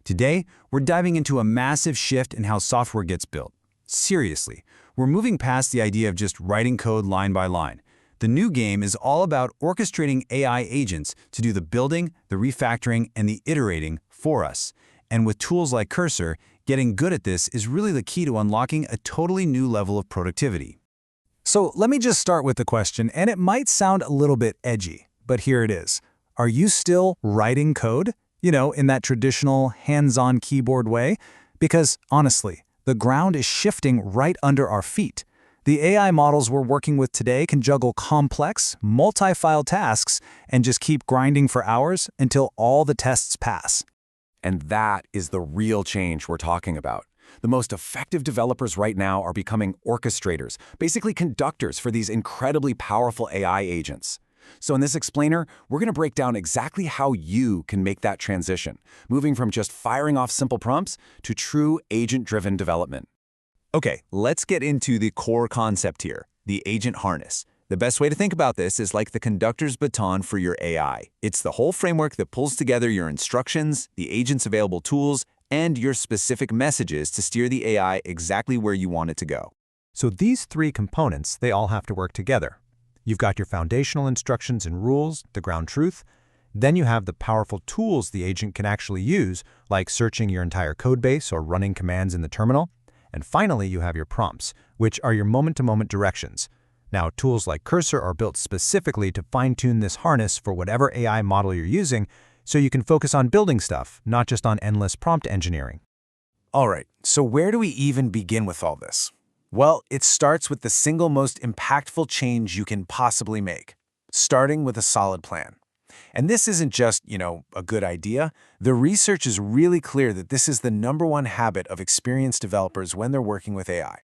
Today, we're diving into a massive shift in how software gets built. Seriously, we're moving past the idea of just writing code line by line. The new game is all about orchestrating AI agents to do the building, the refactoring, and the iterating for us. And with tools like Cursor, getting good at this is really the key to unlocking a totally new level of productivity. So let me just start with the question, and it might sound a little bit edgy, but here it is. Are you still writing code? In that traditional hands-on keyboard way? Because honestly, the ground is shifting right under our feet. The AI models we're working with today can juggle complex, multi-file tasks and just keep grinding for hours until all the tests pass. And that is the real change we're talking about. The most effective developers right now are becoming orchestrators, basically conductors for these incredibly powerful AI agents. So in this explainer, we're going to break down exactly how you can make that transition, moving from just firing off simple prompts to true agent-driven development. Okay, let's get into the core concept here, the agent harness. The best way to think about this is like the conductor's baton for your AI. It's the whole framework that pulls together your instructions, the agent's available tools, and your specific messages to steer the AI exactly where you want it to go. So these three components, they all have to work together. You've got your foundational instructions and rules, the ground truth. Then you have the powerful tools the agent can actually use, like searching your entire codebase or running commands in the terminal. And finally, you have your prompts, which are your moment-to-moment directions. Now, tools like Cursor are built specifically to fine-tune this harness for whatever AI model you're using, so you can focus on building stuff, not just on endless prompt engineering. All right, so where do we even begin with all this? Well, it starts with the single most impactful change you can possibly make, starting with a solid plan. And this isn't just, a good idea. The research is really clear that this is the #1 habit of experienced developers when they're working with AI.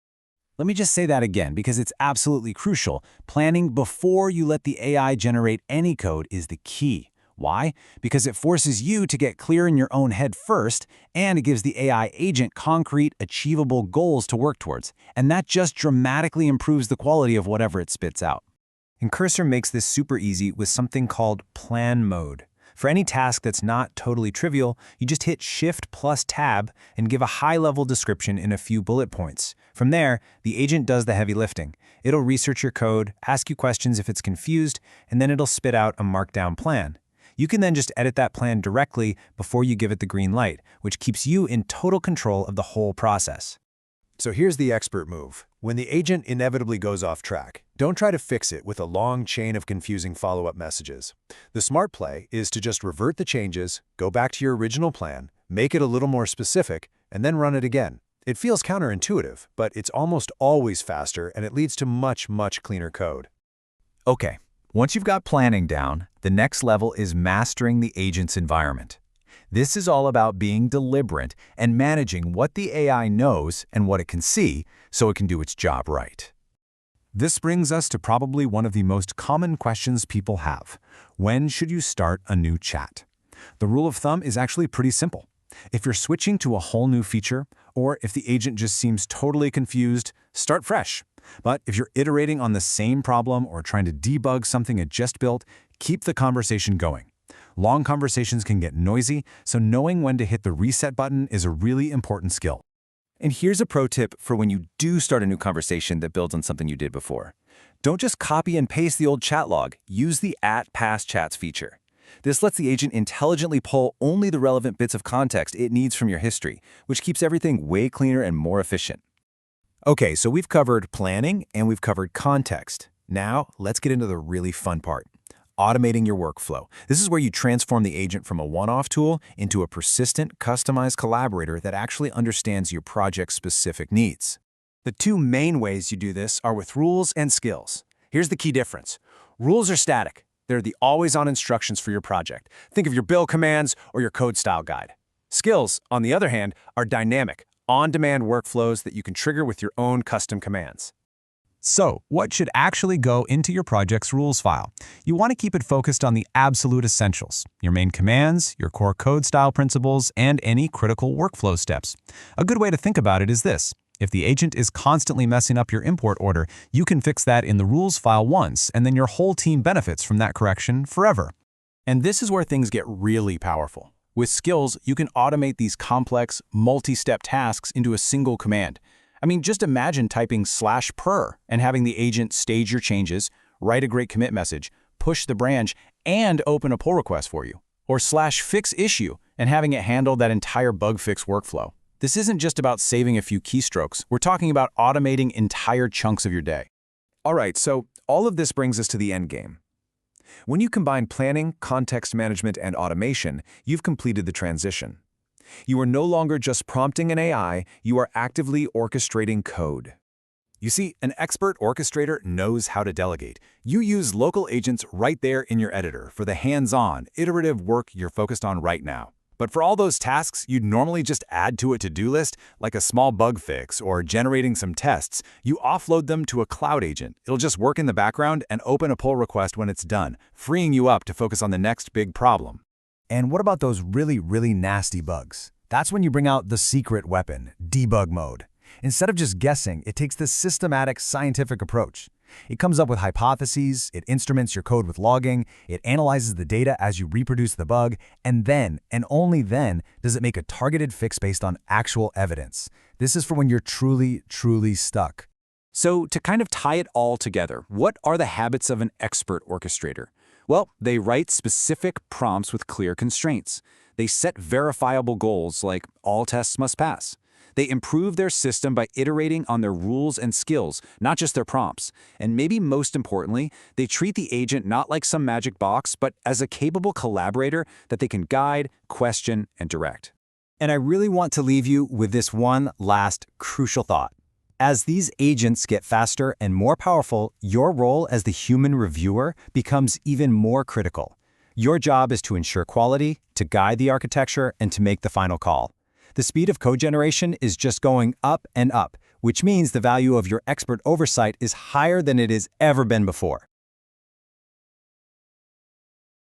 Let me just say that again because it's absolutely crucial. Planning before you let the AI generate any code is the key. Why? Because it forces you to get clear in your own head first, and it gives the AI agent concrete, achievable goals to work towards. And that just dramatically improves the quality of whatever it spits out. And Cursor makes this super easy with something called plan mode. For any task that's not totally trivial, you just hit Shift+Tab and give a high-level description in a few bullet points. From there, the agent does the heavy lifting. It'll research your code, ask you questions if it's confused, and then it'll spit out a markdown plan. You can then just edit that plan directly before you give it the green light, which keeps you in total control of the whole process. So here's the expert move. When the agent inevitably goes off track, don't try to fix it with a long chain of confusing follow-up messages. The smart play is to just revert the changes, go back to your original plan, make it a little more specific, and then run it again. It feels counterintuitive, but it's almost always faster and it leads to much, much cleaner code. Okay, once you've got planning down, the next level is mastering the agent's environment. This is all about being deliberate and managing what the AI knows and what it can see so it can do its job right. This brings us to probably one of the most common questions people have. When should you start a new chat? The rule of thumb is actually pretty simple. If you're switching to a whole new feature, or if the agent just seems totally confused, start fresh. But if you're iterating on the same problem or trying to debug something it just built, keep the conversation going. Long conversations can get noisy, so knowing when to hit the reset button is a really important skill. And here's a pro tip for when you do start a new conversation that builds on something you did before. Don't just copy and paste the old chat log. Use the @pastchats feature. This lets the agent intelligently pull only the relevant bits of context it needs from your history, which keeps everything way cleaner and more efficient. Okay, so we've covered planning and we've covered context. Now, let's get into the really fun part. Automating your workflow. This is where you transform the agent from a one-off tool into a persistent, customized collaborator that actually understands your project's specific needs. The two main ways you do this are with rules and skills. Here's the key difference. Rules are static. They're the always-on instructions for your project. Think of your build commands or your code style guide. Skills, on the other hand, are dynamic, on-demand workflows that you can trigger with your own custom commands. So, what should actually go into your project's rules file? You want to keep it focused on the absolute essentials, your main commands, your core code style principles, and any critical workflow steps. A good way to think about it is this. If the agent is constantly messing up your import order, you can fix that in the rules file once, and then your whole team benefits from that correction forever. And this is where things get really powerful. With skills, you can automate these complex, multi-step tasks into a single command. I mean, just imagine typing /per and having the agent stage your changes, write a great commit message, push the branch, and open a pull request for you. Or /fix issue and having it handle that entire bug fix workflow. This isn't just about saving a few keystrokes. We're talking about automating entire chunks of your day. All right, so all of this brings us to the end game. When you combine planning, context management, and automation, you've completed the transition. You are no longer just prompting an AI, you are actively orchestrating code. You see, an expert orchestrator knows how to delegate. You use local agents right there in your editor for the hands-on, iterative work you're focused on right now. But for all those tasks you'd normally just add to a to-do list, like a small bug fix or generating some tests, you offload them to a cloud agent. It'll just work in the background and open a pull request when it's done, freeing you up to focus on the next big problem. And what about those really nasty bugs? That's when you bring out the secret weapon, debug mode. Instead of just guessing, it takes this systematic, scientific approach. It comes up with hypotheses, it instruments your code with logging, it analyzes the data as you reproduce the bug, and then, and only then, does it make a targeted fix based on actual evidence. This is for when you're truly stuck. So to kind of tie it all together, what are the habits of an expert orchestrator? Well, they write specific prompts with clear constraints. They set verifiable goals like all tests must pass. They improve their system by iterating on their rules and skills, not just their prompts. And maybe most importantly, they treat the agent not like some magic box, but as a capable collaborator that they can guide, question, and direct. And I really want to leave you with this one last crucial thought. As these agents get faster and more powerful, your role as the human reviewer becomes even more critical. Your job is to ensure quality, to guide the architecture, and to make the final call. The speed of code generation is just going up and up, which means the value of your expert oversight is higher than it has ever been before.